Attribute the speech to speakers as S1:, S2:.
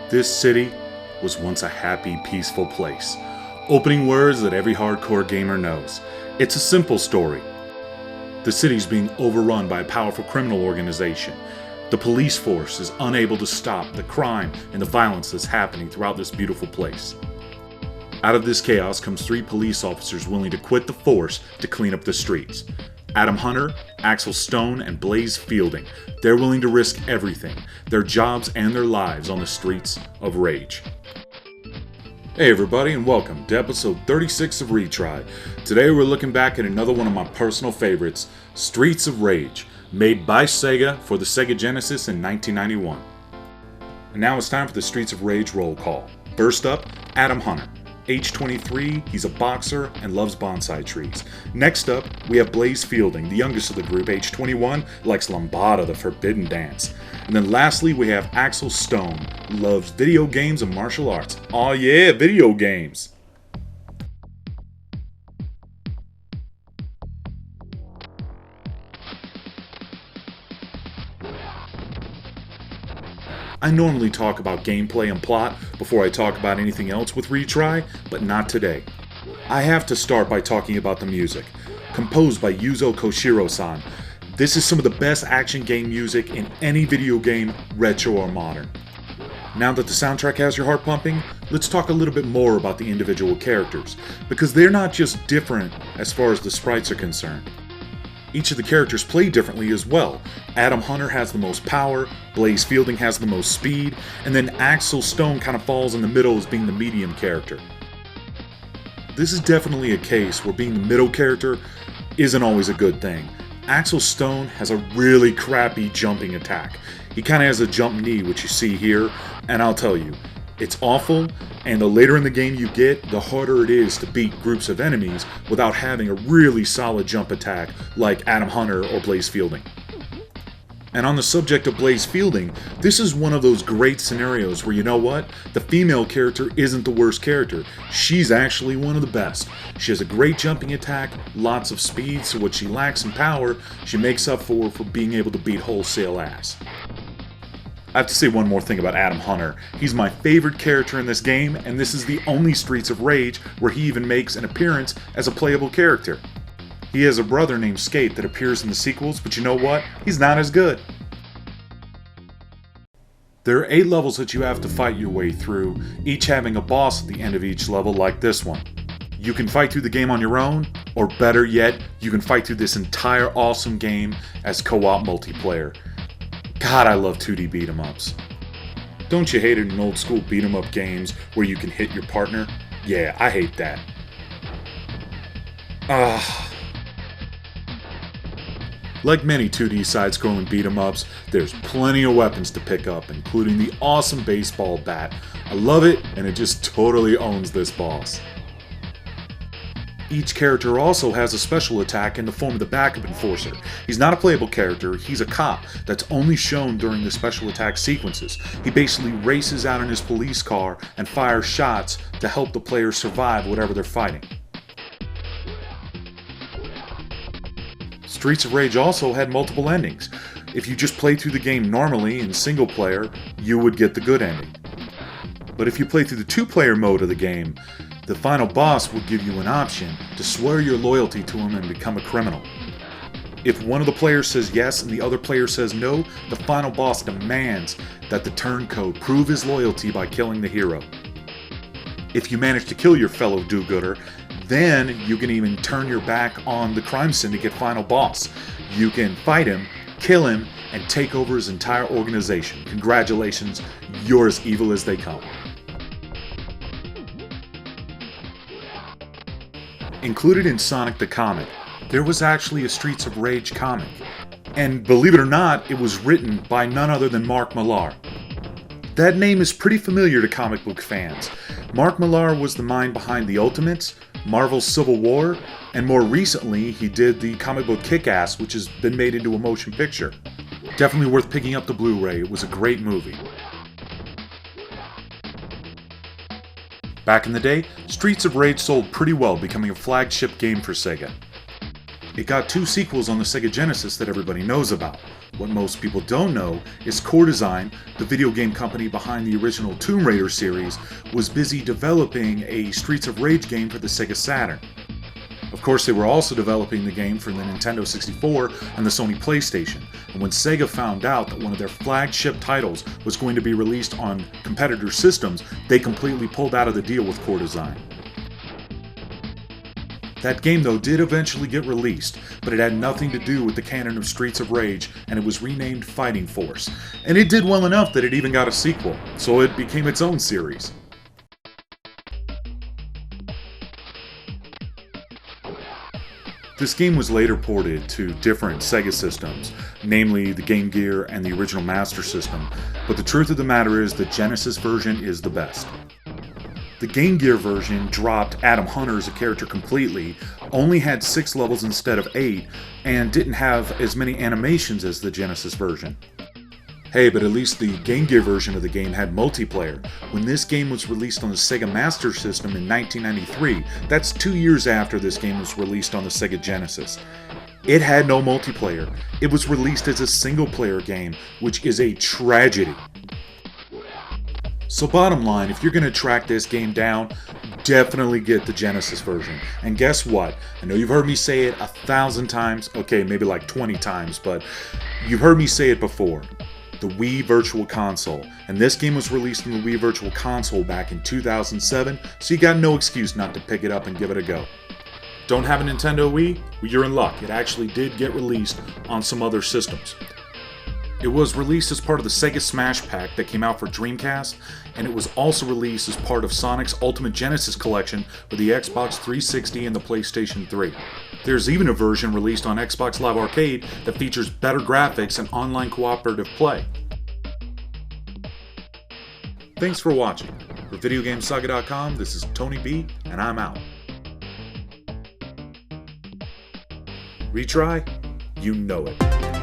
S1: This city was once a happy, peaceful place. Opening words that every hardcore gamer knows. It's a simple story. The city's being overrun by a powerful criminal organization. The police force is unable to stop the crime and the violence that's happening throughout this beautiful place. Out of this chaos comes 3 police officers willing to quit the force to clean up the streets. Adam Hunter, Axel Stone, and Blaze Fielding. They're willing to risk everything, their jobs and their lives on the streets of Rage. Hey everybody, and welcome to episode 36 of RETRY. Today we're looking back at another one of my personal favorites, Streets of Rage, made by Sega for the Sega Genesis in 1991. And now it's time for the Streets of Rage roll call. First up, Adam Hunter. Age 23, he's a boxer and loves bonsai trees. Next up, we have Blaze Fielding, the youngest of the group, age 21, likes lambada, the forbidden dance. And then lastly, we have Axel Stone, who loves video games and martial arts. Aw yeah, video games! I normally talk about gameplay and plot before I talk about anything else with Retry, but not today. I have to start by talking about the music. Composed by Yuzo Koshiro-san, this is some of the best action game music in any video game, retro or modern. Now that the soundtrack has your heart pumping, let's talk a little bit more about the individual characters, because they're not just different as far as the sprites are concerned. Each of the characters play differently as well. Adam Hunter has the most power, Blaze Fielding has the most speed, and then Axel Stone kind of falls in the middle as being the medium character. This is definitely a case where being the middle character isn't always a good thing. Axel Stone has a really crappy jumping attack. He kind of has a jump knee, which you see here, and I'll tell you, it's awful, and the later in the game you get, the harder it is to beat groups of enemies without having a really solid jump attack like Adam Hunter or Blaze Fielding. And on the subject of Blaze Fielding, this is one of those great scenarios where, you know what, the female character isn't the worst character. She's actually one of the best. She has a great jumping attack, lots of speed, so what she lacks in power, she makes up for being able to beat wholesale ass. I have to say one more thing about Adam Hunter. He's my favorite character in this game, and this is the only Streets of Rage where he even makes an appearance as a playable character. He has a brother named Skate that appears in the sequels, but you know what? He's not as good. There are 8 levels that you have to fight your way through, each having a boss at the end of each level like this one. You can fight through the game on your own, or better yet, you can fight through this entire awesome game as co-op multiplayer. God, I love 2D beat-em-ups. Don't you hate it in old school beat-em-up games where you can hit your partner? Yeah, I hate that. Like many 2D side-scrolling beat-em-ups, there's plenty of weapons to pick up, including the awesome baseball bat. I love it, and it just totally owns this boss. Each character also has a special attack in the form of the backup enforcer. He's not a playable character, he's a cop that's only shown during the special attack sequences. He basically races out in his police car and fires shots to help the players survive whatever they're fighting. Streets of Rage also had multiple endings. If you just play through the game normally in single player, you would get the good ending. But if you play through the 2-player mode of the game, the final boss will give you an option to swear your loyalty to him and become a criminal. If one of the players says yes and the other player says no, the final boss demands that the turncoat prove his loyalty by killing the hero. If you manage to kill your fellow do-gooder, then you can even turn your back on the crime syndicate final boss. You can fight him, kill him, and take over his entire organization. Congratulations, you're as evil as they come. Included in Sonic the Comic, there was actually a Streets of Rage comic. And believe it or not, it was written by none other than Mark Millar. That name is pretty familiar to comic book fans. Mark Millar was the mind behind The Ultimates, Marvel's Civil War, and more recently he did the comic book Kick-Ass, which has been made into a motion picture. Definitely worth picking up the Blu-ray, it was a great movie. Back in the day, Streets of Rage sold pretty well, becoming a flagship game for Sega. It got 2 sequels on the Sega Genesis that everybody knows about. What most people don't know is Core Design, the video game company behind the original Tomb Raider series, was busy developing a Streets of Rage game for the Sega Saturn. Of course, they were also developing the game for the Nintendo 64 and the Sony PlayStation, and when Sega found out that one of their flagship titles was going to be released on competitor systems, they completely pulled out of the deal with Core Design. That game, though, did eventually get released, but it had nothing to do with the canon of Streets of Rage, and it was renamed Fighting Force. And it did well enough that it even got a sequel, so it became its own series. This game was later ported to different Sega systems, namely the Game Gear and the original Master System, but the truth of the matter is the Genesis version is the best. The Game Gear version dropped Adam Hunter as a character completely, only had 6 levels instead of 8, and didn't have as many animations as the Genesis version. Hey, but at least the Game Gear version of the game had multiplayer. When this game was released on the Sega Master System in 1993, that's 2 years after this game was released on the Sega Genesis. It had no multiplayer. It was released as a single-player game, which is a tragedy. So bottom line, if you're going to track this game down, definitely get the Genesis version. And guess what? I know you've heard me say it 1,000 times, okay, maybe like 20 times, but you've heard me say it before. The Wii Virtual Console. And this game was released on the Wii Virtual Console back in 2007, so you got no excuse not to pick it up and give it a go. Don't have a Nintendo Wii? Well, you're in luck. It actually did get released on some other systems. It was released as part of the Sega Smash Pack that came out for Dreamcast, and it was also released as part of Sonic's Ultimate Genesis Collection for the Xbox 360 and the PlayStation 3. There's even a version released on Xbox Live Arcade that features better graphics and online cooperative play. Thanks for watching. For VideoGameSaga.com, this is Tony B, and I'm out. Retry? You know it.